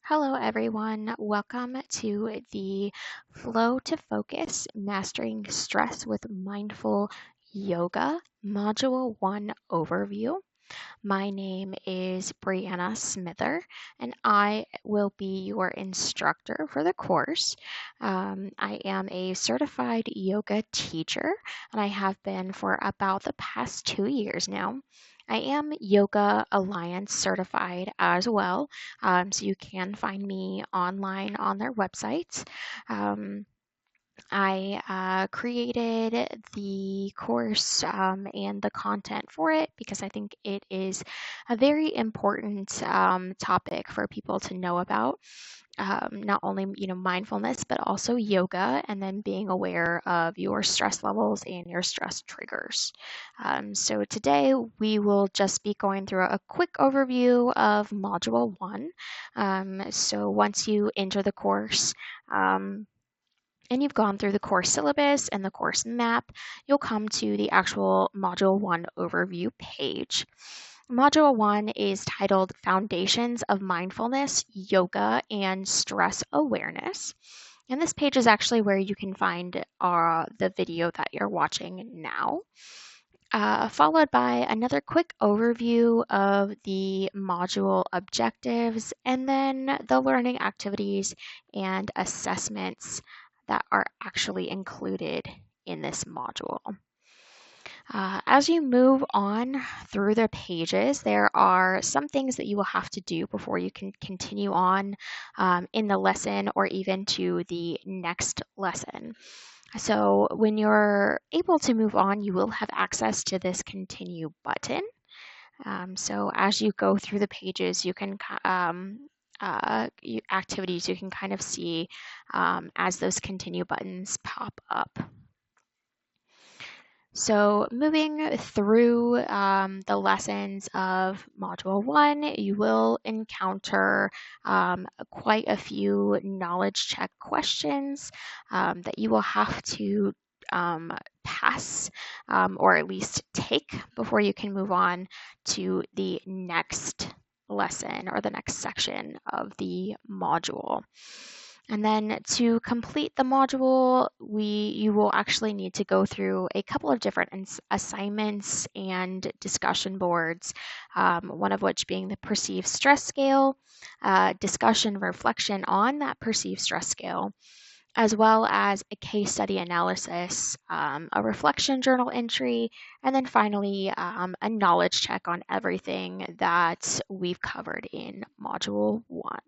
Hello, everyone. Welcome to the Flow to Focus Mastering Stress with Mindful Yoga Module 1 overview. My name is Brianna Smither, and I will be your instructor for the course. I am a certified yoga teacher, and I have been for about the past 2 years now. I am Yoga Alliance certified as well, so you can find me online on their websites. I created the course and the content for it because I think it is a very important topic for people to know about. Not only mindfulness, but also yoga, and then being aware of your stress levels and your stress triggers. So today we will just be going through a quick overview of Module 1. So once you enter the course, and you've gone through the course syllabus and the course map, you'll come to the actual Module 1 overview page. Module 1 is titled Foundations of Mindfulness, Yoga, and Stress Awareness. And this page is actually where you can find the video that you're watching now. Followed by another quick overview of the module objectives, and then the learning activities and assessments that are actually included in this module. As you move on through the pages, there are some things that you will have to do before you can continue on in the lesson or even to the next lesson. So when you're able to move on, you will have access to this continue button. So as you go through the pages, you can activities you can kind of see as those continue buttons pop up. So moving through the lessons of Module 1, you will encounter quite a few knowledge check questions that you will have to pass or at least take before you can move on to the next lesson or the next section of the module. And then to complete the module, you will actually need to go through a couple of different assignments and discussion boards, one of which being the perceived stress scale, discussion reflection on that perceived stress scale, as well as a case study analysis, a reflection journal entry, and then finally a knowledge check on everything that we've covered in Module 1.